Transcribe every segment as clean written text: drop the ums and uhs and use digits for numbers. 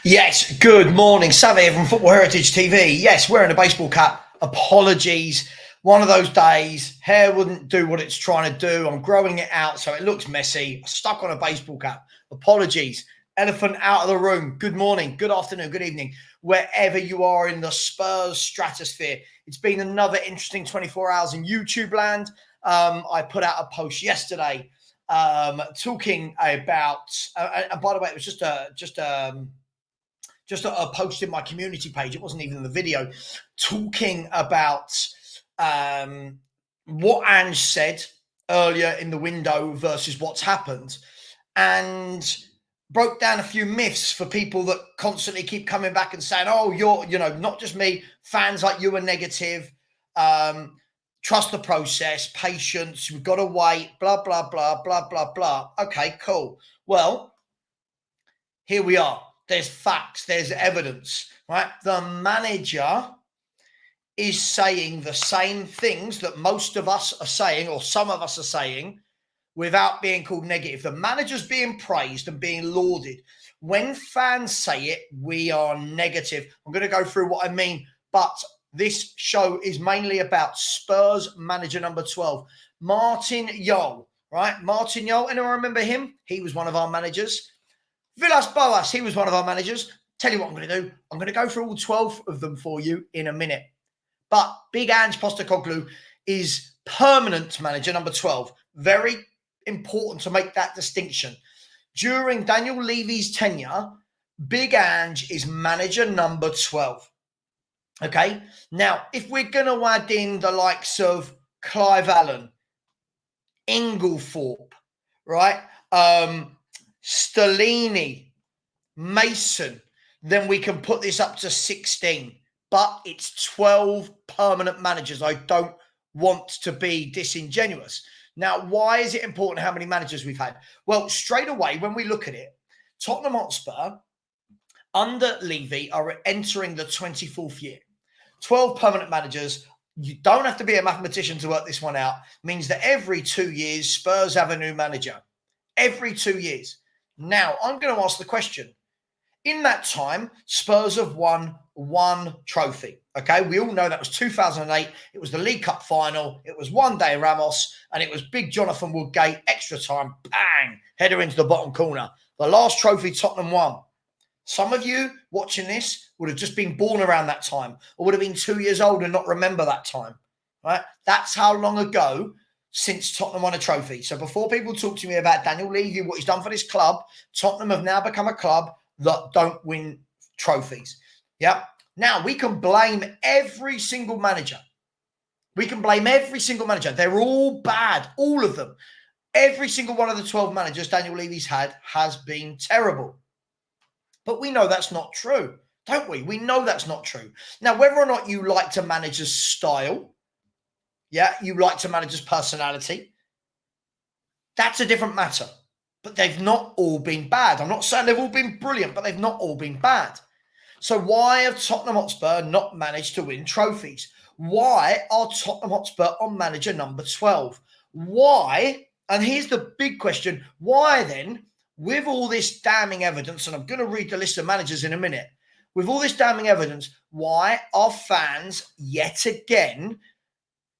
Yes, good morning. Savvy here from Football Heritage TV. Yes, wearing a baseball cap. Apologies. One of those days, hair wouldn't do what it's trying to do. I'm growing it out so it looks messy. Stuck on a baseball cap. Apologies. Elephant out of the room. Good morning, good afternoon, good evening, wherever you are in the Spurs stratosphere. It's been another interesting 24 hours in YouTube land. I put out a post yesterday talking about, and by the way, it was just a post in my community page. It wasn't even the video, talking about what Ange said earlier in the window versus what's happened, and broke down a few myths for people that constantly keep coming back and saying, oh, not just me, fans like you are negative. Trust the process, patience, we've got to wait, blah, blah, blah, blah, blah, blah. Okay, cool. Well, here we are. There's facts, there's evidence, right? The manager is saying the same things that most of us are saying, or some of us are saying, without being called negative. The manager's being praised and being lauded. When fans say it, we are negative. I'm going to go through what I mean, but this show is mainly about Spurs manager number 12, Martin Jol, right? Martin Jol, anyone remember him? He was one of our managers. Villas-Boas, he was one of our managers. Tell you what I'm going to do. I'm going to go through all 12 of them for you in a minute. But Big Ange Postecoglou is permanent manager number 12. Very important to make that distinction. During Daniel Levy's tenure, Big Ange is manager number 12. Okay? Now, if we're going to add in the likes of Clive Allen, Inglethorpe, right? Stellini, Mason, then we can put this up to 16. But it's 12 permanent managers. I don't want to be disingenuous. Now, why is it important how many managers we've had? Well, straight away, when we look at it, Tottenham Hotspur, under Levy, are entering the 24th year. 12 permanent managers. You don't have to be a mathematician to work this one out. Means that every 2 years, Spurs have a new manager. Every 2 years. Now, I'm going to ask the question. In that time, Spurs have won one trophy. Okay, we all know that was 2008. It was the League Cup final. It was one day Ramos, and it was big Jonathan Woodgate, extra time, bang, header into the bottom corner. The last trophy Tottenham won. Some of you watching this would have just been born around that time, or would have been 2 years old and not remember that time. Right? That's how long ago since Tottenham won a trophy. So before people talk to me about Daniel Levy, what he's done for this club, Tottenham have now become a club that don't win trophies. Yeah. Now we can blame every single manager. We can blame every single manager. They're all bad, all of them. Every single one of the 12 managers Daniel Levy's had has been terrible. But we know that's not true, don't we? We know that's not true. Now, whether or not you like to manage his style, yeah, you like to manage his personality, that's a different matter. But they've not all been bad. I'm not saying they've all been brilliant, but they've not all been bad. So why have Tottenham Hotspur not managed to win trophies? Why are Tottenham Hotspur on manager number 12? Why? And here's the big question. Why then, with all this damning evidence, and I'm going to read the list of managers in a minute, with all this damning evidence, why are fans yet again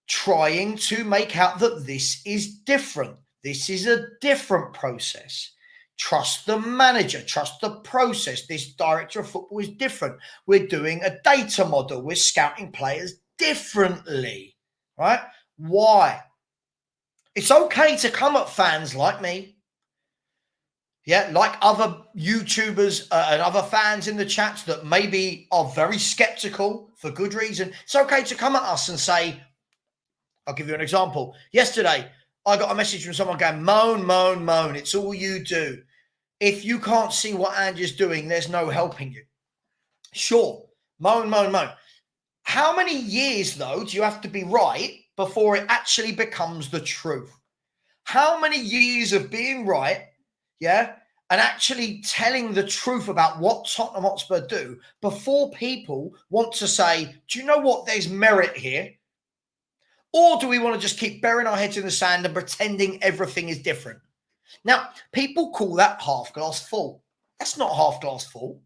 trying to make out that this is different? This is a different process. Trust the manager, trust the process. This director of football is different. We're doing a data model. We're scouting players differently, right? Why? It's okay to come at fans like me, yeah, like other YouTubers and other fans in the chats that maybe are very skeptical for good reason. It's okay to come at us and say, I'll give you an example. Yesterday, I got a message from someone going, moan, moan, moan. It's all you do. If you can't see what Ange is doing, there's no helping you. Sure, moan, moan, moan. How many years, though, do you have to be right before it actually becomes the truth? How many years of being right, yeah, and actually telling the truth about what Tottenham Hotspur do before people want to say, do you know what, there's merit here? Or do we want to just keep burying our heads in the sand and pretending everything is different? Now, people call that half glass full. That's not half glass full.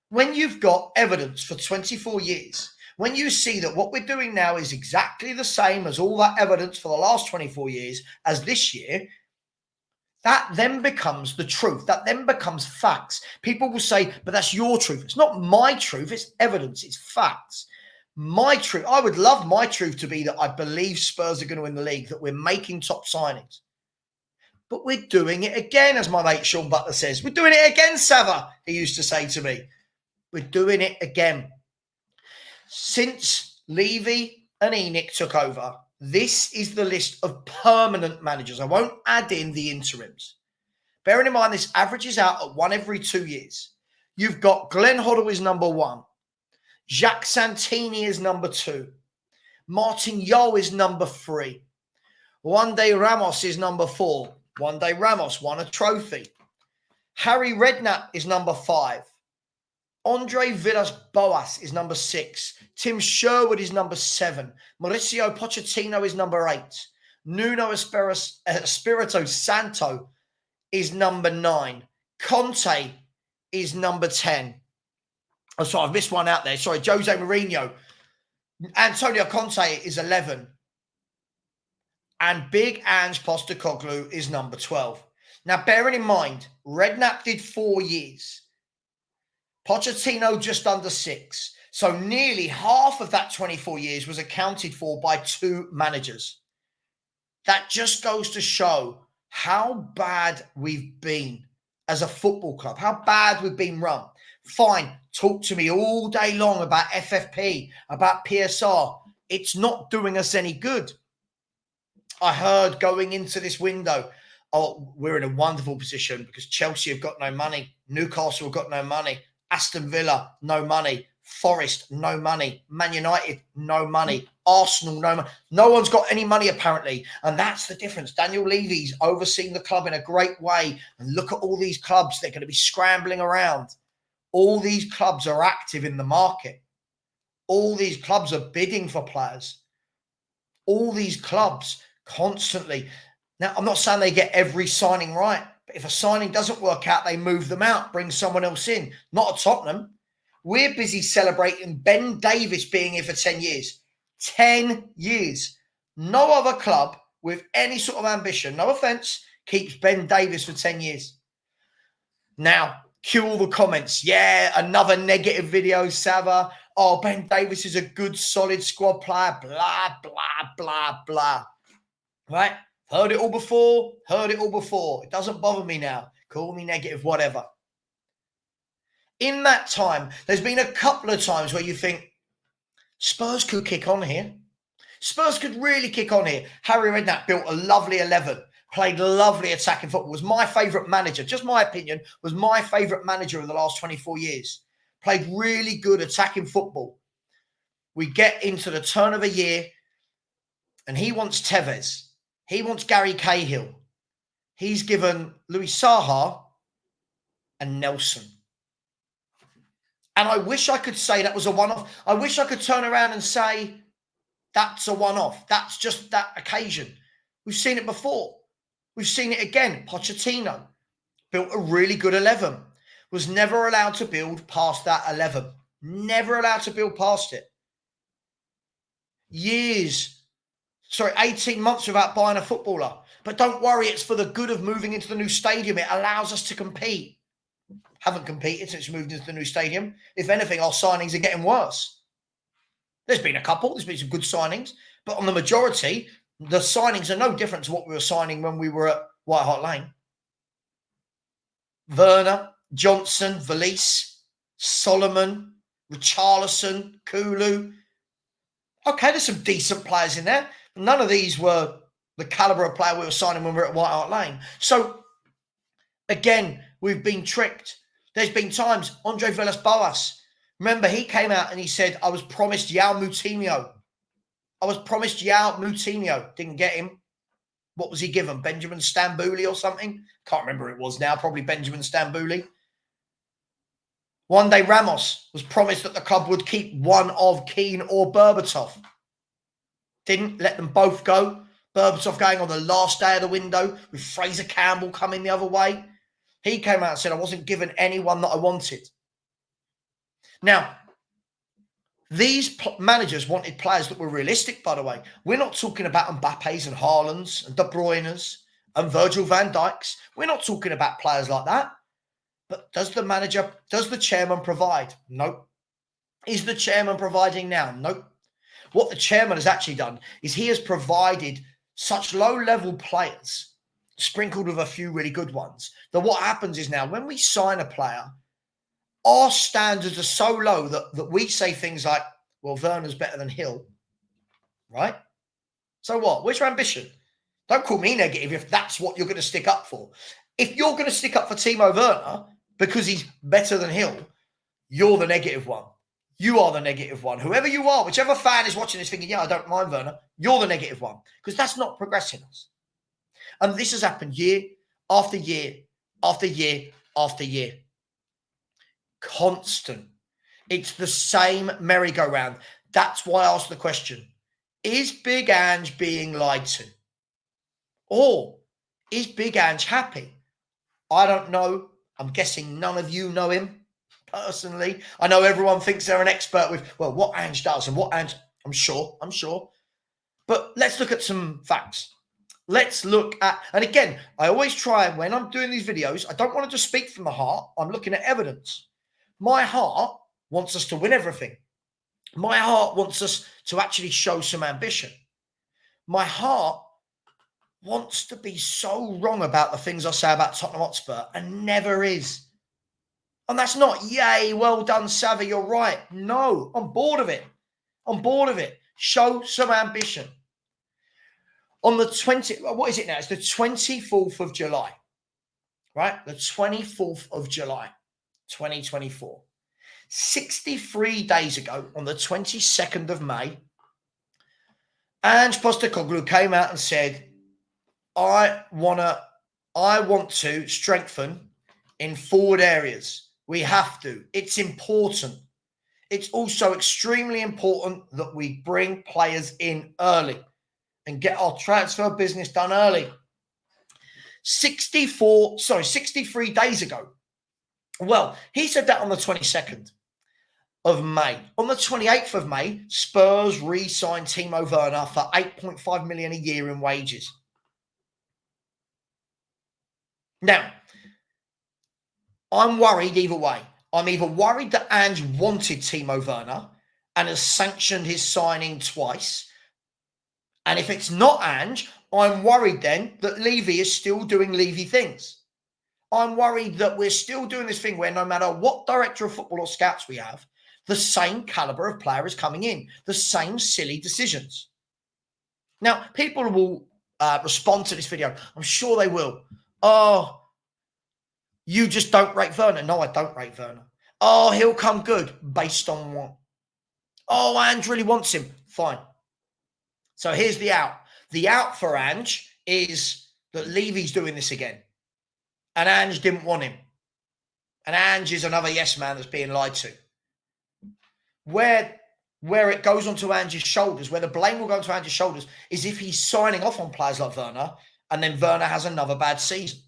When you've got evidence for 24 years, when you see that what we're doing now is exactly the same as all that evidence for the last 24 years as this year, that then becomes the truth. That then becomes facts. People will say, but that's your truth. It's not my truth. It's evidence. It's facts. My truth, I would love my truth to be that I believe Spurs are going to win the league, that we're making top signings. But we're doing it again, as my mate Sean Butler says. We're doing it again, Sava, he used to say to me. We're doing it again. Since Levy and Enoch took over, this is the list of permanent managers. I won't add in the interims. Bearing in mind, this averages out at 1 every 2 years. You've got Glenn Hoddle is number 1. Jacques Santini is number 2. Martin Yeo is number 3. Juan de Ramos is number 4. Juan de Ramos won a trophy. Harry Redknapp is number 5. Andre Villas-Boas is number 6. Tim Sherwood is number 7. Mauricio Pochettino is number 8. Nuno Espirito Santo is number 9. Conte is number 10. Oh, sorry, I've missed one out there. Sorry, Jose Mourinho. Antonio Conte is 11. And Big Ange Postecoglou is number 12. Now, bearing in mind, Redknapp did 4 years. Pochettino just under 6. So nearly half of that 24 years was accounted for by 2 managers. That just goes to show how bad we've been as a football club, how bad we've been run. Fine, talk to me all day long about FFP, about PSR. It's not doing us any good. I heard going into this window, oh, we're in a wonderful position because Chelsea have got no money, Newcastle have got no money, Aston Villa, no money, Forest, no money, Man United, no money, Arsenal, no money. No one's got any money apparently. And that's the difference. Daniel Levy's overseeing the club in a great way. And look at all these clubs. They're going to be scrambling around. All these clubs are active in the market. All these clubs are bidding for players. All these clubs constantly. Now, I'm not saying they get every signing right. But if a signing doesn't work out, they move them out, bring someone else in. Not at Tottenham. We're busy celebrating Ben Davies being here for 10 years. 10 years. No other club with any sort of ambition, no offence, keeps Ben Davies for 10 years. Now, cue all the comments. Yeah, another negative video, Sava. Oh, Ben Davies is a good, solid squad player. Blah, blah, blah, blah. Right? Heard it all before. It doesn't bother me now. Call me negative, whatever. In that time, there's been a couple of times where you think, Spurs could kick on here. Spurs could really kick on here. Harry Redknapp built a lovely 11, played lovely attacking football, was my favourite manager, just my opinion, was my favourite manager of the last 24 years. Played really good attacking football. We get into the turn of a year, and he wants Tevez. He wants Gary Cahill. He's given Louis Saha and Nelson. And I wish I could say that was a one-off. I wish I could turn around and say that's a one-off. That's just that occasion. We've seen it before. We've seen it again. Pochettino built a really good 11. Was never allowed to build past that 11. Never allowed to build past it. 18 months without buying a footballer. But don't worry, it's for the good of moving into the new stadium. It allows us to compete. Haven't competed since we moved into the new stadium. If anything, our signings are getting worse. There's been a couple. There's been some good signings. But on the majority, the signings are no different to what we were signing when we were at White Hart Lane. Werner, Johnson, Valise, Solomon, Richarlison, Kulu. Okay, there's some decent players in there. None of these were the calibre of player we were signing when we were at White Hart Lane. So, again, we've been tricked. There's been times, Andre Villas-Boas, remember he came out and he said, I was promised João Moutinho. Didn't get him. What was he given? Benjamin Stambouli or something? Can't remember who it was now. Probably Benjamin Stambouli. Juan de Ramos was promised that the club would keep one of Keane or Berbatov. Didn't let them both go. Berbatov going on the last day of the window with Fraser Campbell coming the other way. He came out and said, I wasn't given anyone that I wanted. Now, these managers wanted players that were realistic, by the way. We're not talking about Mbappe's and Haaland's and De Bruyne's and Virgil van Dijk's. We're not talking about players like that. But does the chairman provide? Nope. Is the chairman providing now? Nope. What the chairman has actually done is he has provided such low-level players, sprinkled with a few really good ones, that what happens is now when we sign a player, our standards are so low that we say things like, well, Werner's better than Hill, right? So what? Where's your ambition? Don't call me negative if that's what you're going to stick up for. If you're going to stick up for Timo Werner because he's better than Hill, you're the negative one. You are the negative one. Whoever you are, whichever fan is watching this thinking, yeah, I don't mind Werner, you're the negative one because that's not progressing us. And this has happened year after year after year after year. Constant. It's the same merry-go-round. That's why I asked the question, is Big Ange being lied to? Or is Big Ange happy? I don't know. I'm guessing none of you know him personally. I know everyone thinks they're an expert with, well, what Ange does and what Ange, I'm sure. But let's look at some facts. Let's look at, and again, I always try when I'm doing these videos, I don't want to just speak from the heart. I'm looking at evidence. My heart wants us to win everything. My heart wants us to actually show some ambition. My heart wants to be so wrong about the things I say about Tottenham Hotspur and never is. And that's not, yay, well done, Savvy, you're right. No, I'm bored of it. I'm bored of it. Show some ambition. On the what is it now? It's the 24th of July, right? The 24th of July, 2024. 63 days ago, on the 22nd of May, Ange Postecoglou came out and said, I want to strengthen in forward areas. We have to. It's important. It's also extremely important that we bring players in early and get our transfer business done early. 63 days ago. Well, he said that on the 22nd of May. On the 28th of May, Spurs re-signed Timo Werner for 8.5 million a year in wages. Now, I'm worried either way. I'm either worried that Ange wanted Timo Werner and has sanctioned his signing twice. And if it's not Ange, I'm worried then that Levy is still doing Levy things. I'm worried that we're still doing this thing where no matter what director of football or scouts we have, the same caliber of player is coming in, the same silly decisions. Now, people will respond to this video. I'm sure they will. Oh, you just don't rate Werner. No, I don't rate Werner. Oh, he'll come good. Based on what? Oh, Ange really wants him. Fine. So here's the out. The out for Ange is that Levy's doing this again. And Ange didn't want him. And Ange is another yes man that's being lied to. Where it goes onto Ange's shoulders, where the blame will go onto Ange's shoulders, is if he's signing off on players like Werner and then Werner has another bad season.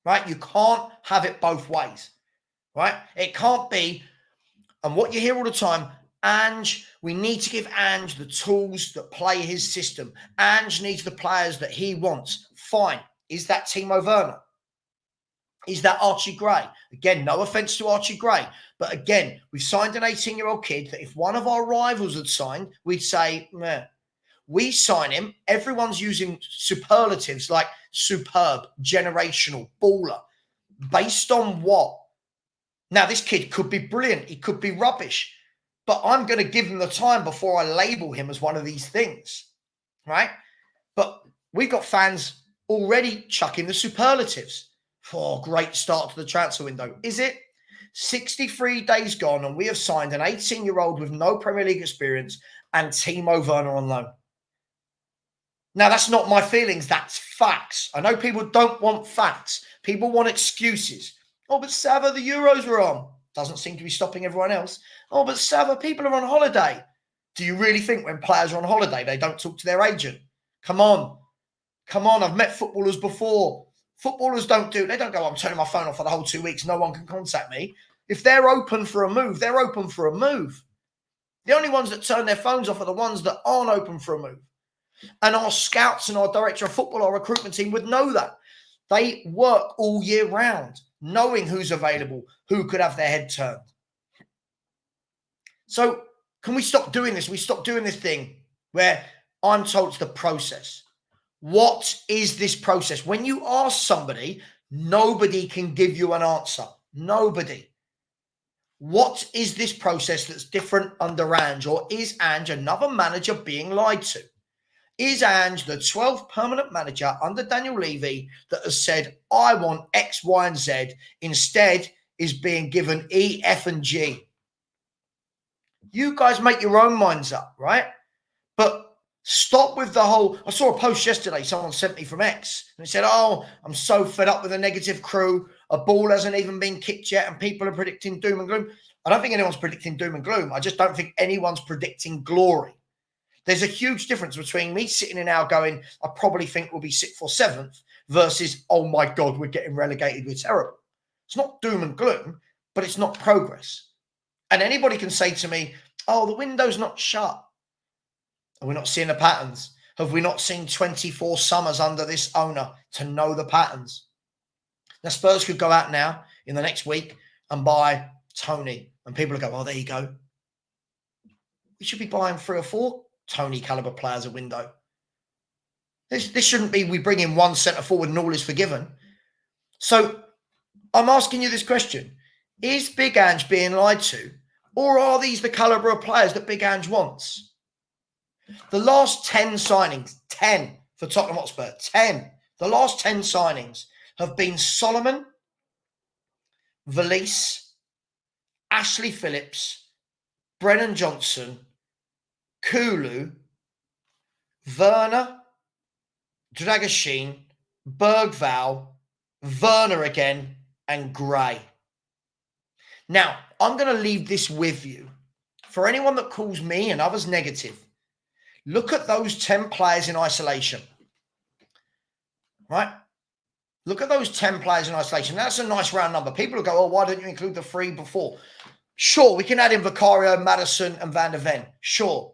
Right? You can't have it both ways. Right? It can't be, and what you hear all the time, Ange, we need to give Ange the tools that play his system. Ange needs the players that he wants. Fine. Is that Timo Werner? Is that Archie Gray? Again, no offense to Archie Gray. But again, we've signed an 18-year-old kid that if one of our rivals had signed, we'd say, meh. We sign him. Everyone's using superlatives like superb, generational, baller. Based on what? Now, this kid could be brilliant. He could be rubbish. But I'm going to give him the time before I label him as one of these things, right? But we've got fans already chucking the superlatives. Oh, great start to the transfer window. Is it? 63 days gone and we have signed an 18-year-old with no Premier League experience and Timo Werner on loan. Now, that's not my feelings. That's facts. I know people don't want facts. People want excuses. Oh, but Sava, the Euros were on. Doesn't seem to be stopping everyone else. Oh, but Sava, people are on holiday. Do you really think when players are on holiday, they don't talk to their agent? Come on. Come on. I've met footballers before. Footballers they don't go, I'm turning my phone off for the whole 2 weeks. No one can contact me. If they're open for a move, they're open for a move. The only ones that turn their phones off are the ones that aren't open for a move. And our scouts and our director of football, our recruitment team would know that. They work all year round, knowing who's available, who could have their head turned. So can we stop doing this? We stop doing this thing where I'm told it's the process. What is this process? When you ask somebody, nobody can give you an answer. Nobody. What is this process that's different under Ange? Or is Ange another manager being lied to? Is Ange the 12th permanent manager under Daniel Levy that has said, I want X, Y, and Z, instead is being given E, F, and G? You guys make your own minds up, right? But stop with the whole, I saw a post yesterday, someone sent me from X, and it said, oh, I'm so fed up with a negative crew. A ball hasn't even been kicked yet, and people are predicting doom and gloom. I don't think anyone's predicting doom and gloom. I just don't think anyone's predicting glory. There's a huge difference between me sitting in now going, I probably think we'll be 6th or 7th, versus, oh my God, we're getting relegated, we're terrible. It's not doom and gloom, but it's not progress. And anybody can say to me, oh, the window's not shut. Are we not seeing the patterns? Have we not seen 24 summers under this owner to know the patterns? Now, Spurs could go out now in the next week and buy Tony. And people will go, oh, there you go. We should be buying 3 or 4 Tony caliber players a window. This shouldn't be we bring in one centre forward and all is forgiven. So I'm asking you this question. Is Big Ange being lied to, or are these the caliber of players that Big Ange wants? The last 10 signings, 10 for Tottenham Hotspur, 10. The last 10 signings have been Solomon, Valise, Ashley Phillips, Brennan Johnson, Kulu, Werner, Dragoshin, Bergval, Werner again, and Gray. Now, I'm going to leave this with you. For anyone that calls me and others negative, look at those 10 players in isolation. Right? Look at those 10 players in isolation. That's a nice round number. People will go, oh, why don't you include the 3 before? Sure, we can add in Vicario, Maddison, and Van der Ven. Sure.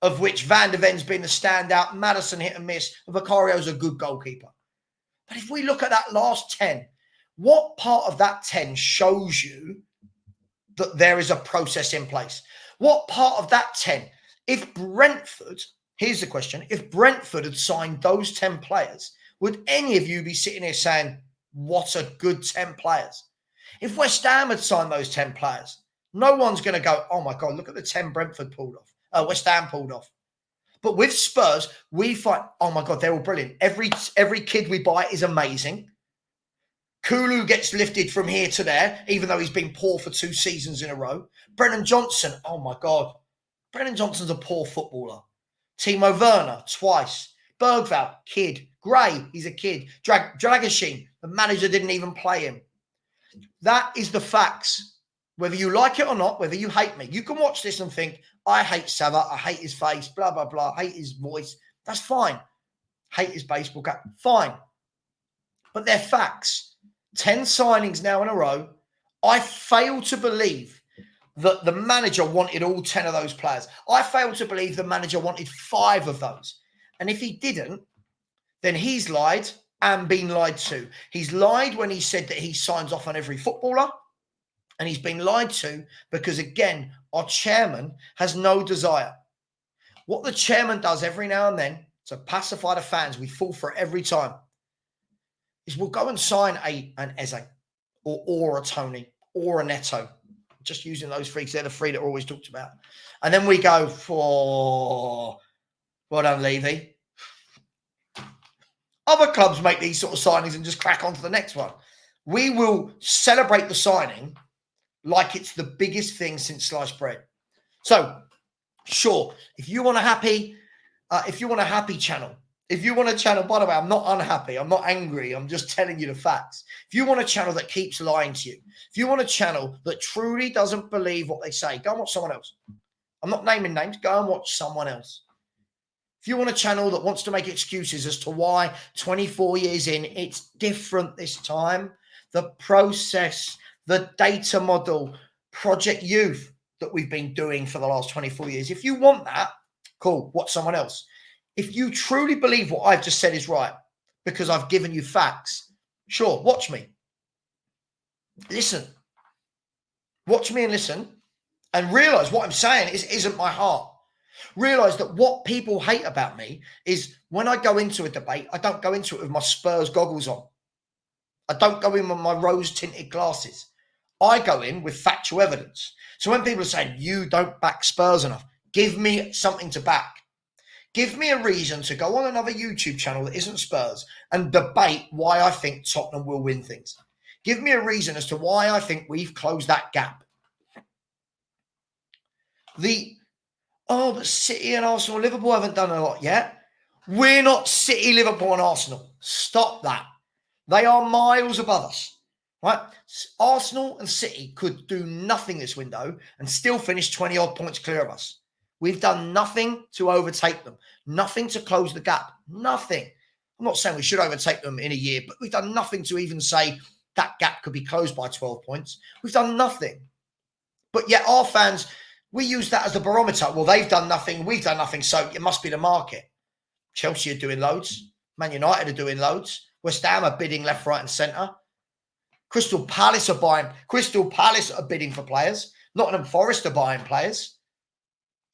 Of which Van der Ven's been the standout, Maddison hit and miss, and Vicario's a good goalkeeper. But if we look at that last 10, what part of that 10 shows you that there is a process in place? What part of that 10? If Brentford, here's the question, if Brentford had signed those 10 players, would any of you be sitting here saying, what a good 10 players? If West Ham had signed those 10 players, no one's going to go, oh my God, look at the 10 Brentford pulled off. West Ham pulled off. But with Spurs, we find, oh my God, they're all brilliant. Every kid we buy is amazing. Kulu gets lifted from here to there, even though he's been poor for 2 seasons in a row. Brennan Johnson, oh my God. Brennan Johnson's a poor footballer. Timo Werner, twice. Bergval, kid. Gray, he's a kid. Dragoshin, the manager didn't even play him. That is the facts. Whether you like it or not, whether you hate me, you can watch this and think, I hate Sava, I hate his face, blah, blah, blah, I hate his voice. That's fine. Hate his baseball cap, fine. But they're facts. 10 signings now in a row. I fail to believe that the manager wanted all 10 of those players. I fail to believe the manager wanted 5 of those. And if he didn't, then he's lied and been lied to. He's lied when he said that he signs off on every footballer. And he's been lied to because, again, our chairman has no desire. What the chairman does every now and then to pacify the fans, we fall for it every time, is we'll go and sign an Eze or a Tony or a Neto. Just using those 3 because they're the 3 that are always talked about. And then we go for, well done, Levy. Other clubs make these sort of signings and just crack on to the next one. We will celebrate the signing like it's the biggest thing since sliced bread. So, sure, if you want a happy channel, if you want a channel, by the way, I'm not unhappy, I'm not angry, I'm just telling you the facts. If you want a channel that keeps lying to you, if you want a channel that truly doesn't believe what they say, go and watch someone else. I'm not naming names, go and watch someone else. If you want a channel that wants to make excuses as to why 24 years in, it's different this time, the process, the data model, Project Youth that we've been doing for the last 24 years. If you want that, cool, watch someone else. If you truly believe what I've just said is right, because I've given you facts, sure, watch me. Listen. Watch me and listen and realize what I'm saying isn't my heart. Realize that what people hate about me is when I go into a debate, I don't go into it with my Spurs goggles on. I don't go in with my rose-tinted glasses. I go in with factual evidence. So when people are saying, you don't back Spurs enough, give me something to back. Give me a reason to go on another YouTube channel that isn't Spurs and debate why I think Tottenham will win things. Give me a reason as to why I think we've closed that gap. But City and Arsenal, Liverpool haven't done a lot yet. We're not City, Liverpool and Arsenal. Stop that. They are miles above us, right? Arsenal and City could do nothing this window and still finish 20 odd points clear of us. We've done nothing to overtake them, nothing to close the gap, nothing. I'm not saying we should overtake them in a year, but we've done nothing to even say that gap could be closed by 12 points. We've done nothing. But yet our fans, we use that as the barometer. Well, they've done nothing, we've done nothing, so it must be the market. Chelsea are doing loads. Man United are doing loads. West Ham are bidding left, right and centre. Crystal Palace are bidding for players. Nottingham Forest are buying players.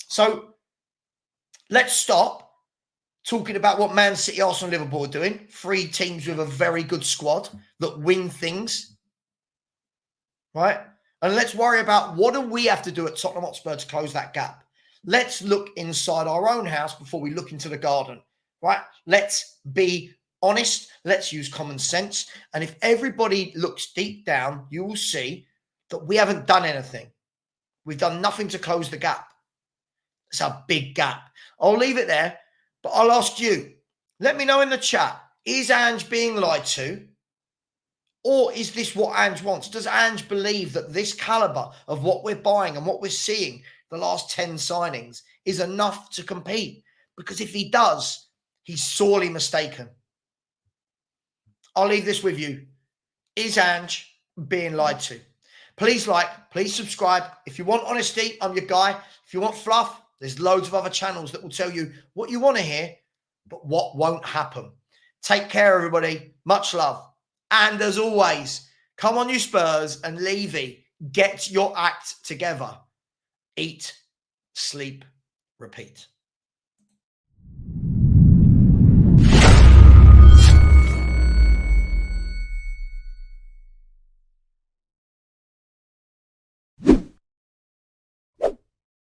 So let's stop talking about what Man City, Arsenal, Liverpool are doing. 3 teams with a very good squad that win things. Right? And let's worry about what do we have to do at Tottenham Hotspur to close that gap. Let's look inside our own house before we look into the garden. Right? Let's be honest. Let's use common sense. And if everybody looks deep down, you will see that we haven't done anything. We've done nothing to close the gap. It's a big gap. I'll leave it there, but I'll ask you. Let me know in the chat. Is Ange being lied to? Or is this what Ange wants? Does Ange believe that this caliber of what we're buying and what we're seeing, the last 10 signings, is enough to compete? Because if he does, he's sorely mistaken. I'll leave this with you. Is Ange being lied to? Please like, please subscribe. If you want honesty, I'm your guy. If you want fluff, there's loads of other channels that will tell you what you want to hear, but what won't happen. Take care, everybody. Much love. And as always, come on, you Spurs and Levy, get your act together. Eat, sleep, repeat.